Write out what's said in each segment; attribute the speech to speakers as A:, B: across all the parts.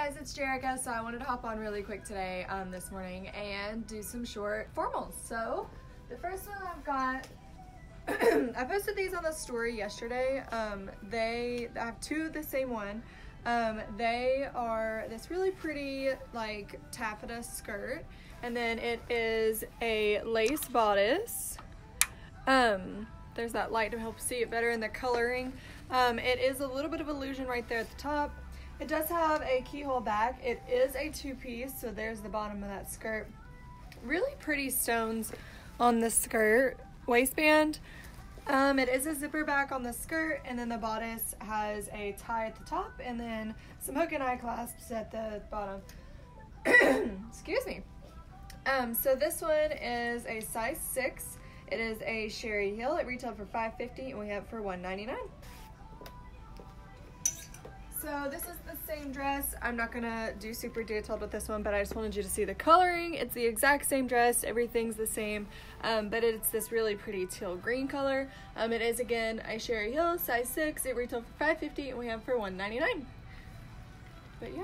A: guys, it's Jerica. So I wanted to hop on really quick today this morning and do some short formals. So the first one I've got, I posted these on the story yesterday. I have two of the same one. They are this really pretty like taffeta skirt, and then it is a lace bodice. There's that light to help see it better in the coloring. It is a little bit of illusion right there at the top. It does have a keyhole back. It is a two-piece, so there's the bottom of that skirt. Really pretty stones on the skirt waistband. It is a zipper back on the skirt, and then the bodice has a tie at the top and then some hook and eye clasps at the bottom. Excuse me. So this one is a size 6. It is a sherry heel. It retailed for $5.50 and we have it for $1.99. So this is the same dress. I'm not gonna do super detailed with this one, but I just wanted you to see the coloring. It's the exact same dress, everything's the same, but it's this really pretty teal green color. It is again a sherry heel, size 6. It retailed for $5.50 and we have it for $1.99. But yeah.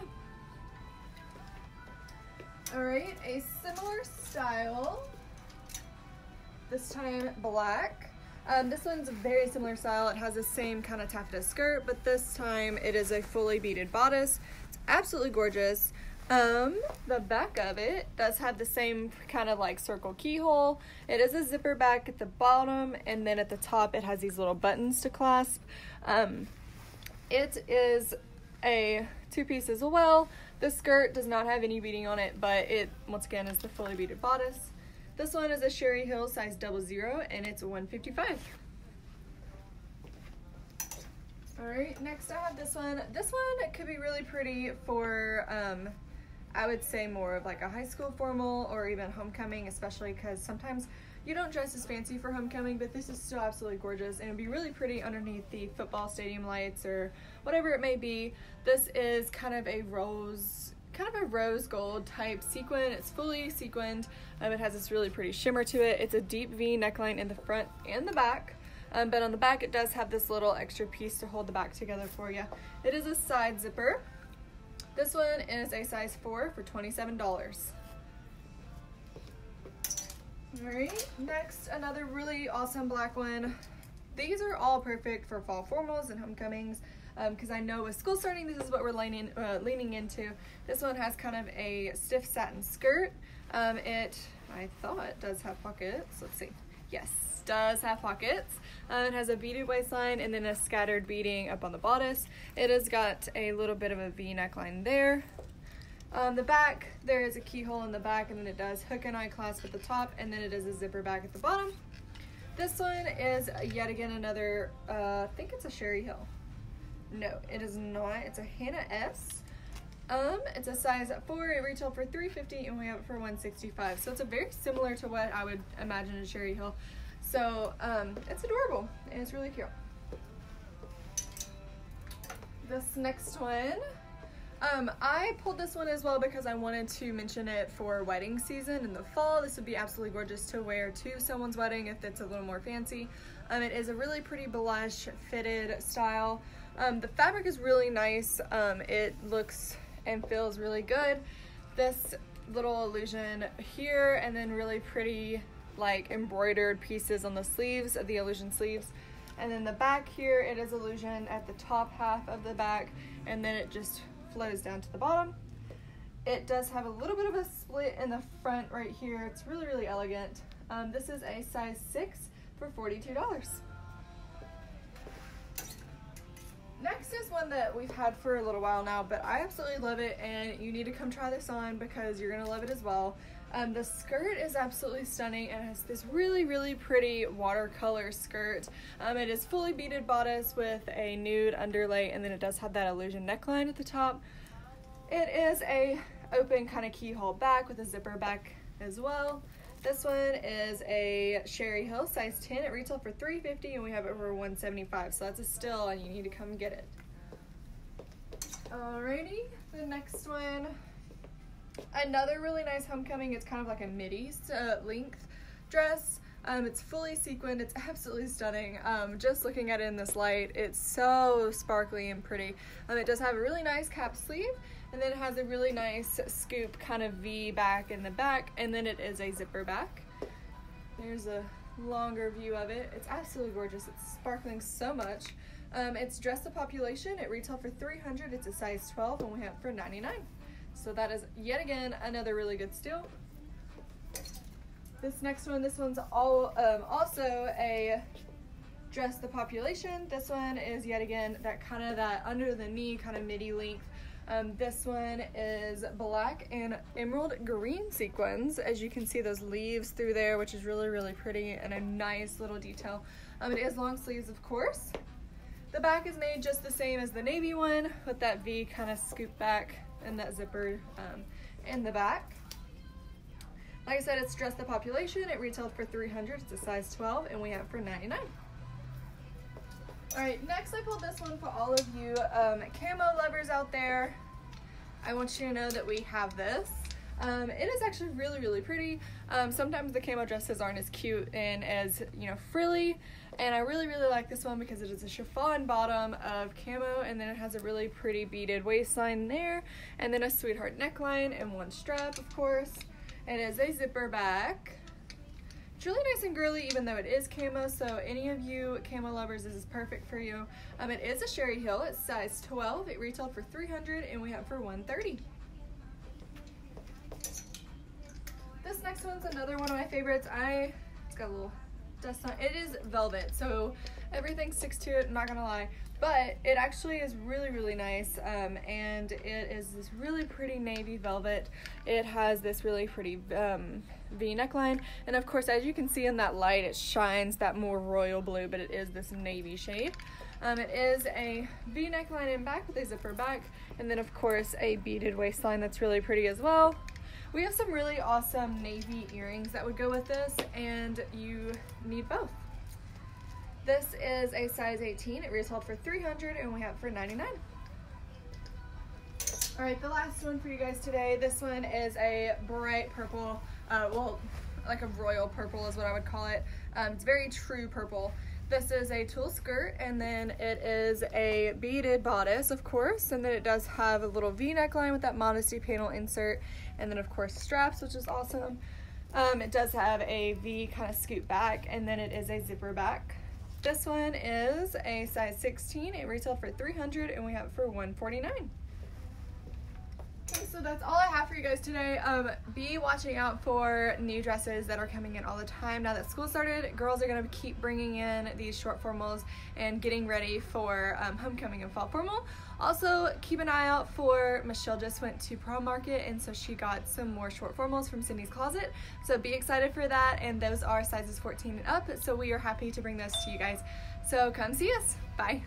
A: All right, a similar style, this time black. This one's a very similar style. It has the same kind of taffeta skirt, but this time it is a fully beaded bodice. It's absolutely gorgeous. The back of it does have the same kind of like circle keyhole. It is a zipper back at the bottom, and then at the top it has these little buttons to clasp. It is a two-piece as well. The skirt does not have any beading on it, but it once again is the fully beaded bodice. This one is a sherry heel, size 00, and it's $1.55. All right, next I have this one. This one could be really pretty for, I would say more of like a high school formal or even homecoming, especially because sometimes you don't dress as fancy for homecoming, but this is still absolutely gorgeous, and it'd be really pretty underneath the football stadium lights or whatever it may be. This is kind of a rose gold type sequin. It's fully sequined. It has this really pretty shimmer to it. It's a deep V neckline in the front and the back, but on the back it does have this little extra piece to hold the back together for you. It is a side zipper. This one is a size 4 for $27. All right, next another really awesome black one. These are all perfect for fall formals and homecomings. Because I know with school starting, this is what we're leaning into. This one has kind of a stiff satin skirt. I thought does have pockets. Let's see. Yes, does have pockets. It has a beaded waistline and then a scattered beading up on the bodice. It has got a little bit of a V neckline there. On the back, there is a keyhole in the back, and then it does hook and eye clasp at the top, and then it is a zipper back at the bottom. This one is yet again another, I think it's a sherry heel. No, it is not. It's a Hannah S. It's a size 4. It retailed for $3.50 and we have it for $1.65. So it's a very similar to what I would imagine a sherry heel. So it's adorable and it's really cute. This next one, I pulled this one as well because I wanted to mention it for wedding season in the fall. This would be absolutely gorgeous to wear to someone's wedding if it's a little more fancy. It is a really pretty blush fitted style. The fabric is really nice. It looks and feels really good. This little illusion here, and then really pretty like embroidered pieces on the sleeves of the illusion sleeves. And then the back here, it is illusion at the top half of the back, and then it just flows down to the bottom. It does have a little bit of a split in the front right here. It's really, really elegant. This is a size 6 for $42. Next is one that we've had for a little while now, but I absolutely love it, and you need to come try this on because you're gonna love it as well. The skirt is absolutely stunning and has this really, really pretty watercolor skirt. It is fully beaded bodice with a nude underlay, and then it does have that illusion neckline at the top. It is a open kind of keyhole back with a zipper back as well. This one is a sherry heel, size 10. It retailed for $3.50 and we have it for $1.75. So that's a steal and you need to come get it. Alrighty, the next one. Another really nice homecoming. It's kind of like a midi length dress. It's fully sequined. It's absolutely stunning. Just looking at it in this light, it's so sparkly and pretty. It does have a really nice cap sleeve, And then it has a really nice scoop kind of V back in the back, and then it is a zipper back. There's a longer view of it. It's absolutely gorgeous. It's sparkling so much. It's Dress the Population. It retailed for $300. It's a size 12, and we have it for $99. So that is yet again another really good steal. This next one, this one's also a Dress the Population. This one is yet again that kind of that under the knee kind of midi length. This one is black and emerald green sequins. As you can see, those leaves through there, which is really, really pretty and a nice little detail. It is long sleeves, of course. The back is made just the same as the navy one with that V kind of scoop back and that zipper in the back. Like I said, it's Dress the Population. It retailed for $300. It's a size 12, and we have it for $99. All right, next I pulled this one for all of you camo lovers out there. I want you to know that we have this. It is actually really, really pretty. Sometimes the camo dresses aren't as cute and as, frilly, and I really, really like this one because it is a chiffon bottom of camo, and then it has a really pretty beaded waistline there, and then a sweetheart neckline and one strap, of course. It is a zipper back. It's really nice and girly, even though it is camo, so any of you camo lovers, this is perfect for you. It is a sherry heel. It's size 12. It retailed for $300, and we have it for $130. This next one's another one of my favorites. It's got a little dust on it. It is velvet, so everything sticks to it, I'm not gonna lie. But it actually is really, really nice, and it is this really pretty navy velvet. It has this really pretty V neckline, and of course, as you can see in that light, it shines that more royal blue, but it is this navy shade. It is a V neckline in back with a zipper back, and then of course a beaded waistline that's really pretty as well. We have some really awesome navy earrings that would go with this, and you need both. This is a size 18. It retailed for $300, and we have it for $99. All right, the last one for you guys today. This one is a bright purple, well, like a royal purple is what I would call it. It's very true purple. This is a tulle skirt, and then it is a beaded bodice, of course, and then it does have a little V neckline with that modesty panel insert, and then of course straps, which is awesome. It does have a V kind of scoop back, and then it is a zipper back. This one is a size 16. It retailed for $300, and we have it for $149. Okay, so that's all I have for you guys today. Be watching out for new dresses that are coming in all the time. Now that school started, girls are going to keep bringing in these short formals and getting ready for homecoming and fall formal. Also, keep an eye out for Michelle just went to prom market, and so she got some more short formals from Cindy's Closet. So be excited for that, and those are sizes 14 and up. So we are happy to bring those to you guys. So come see us. Bye.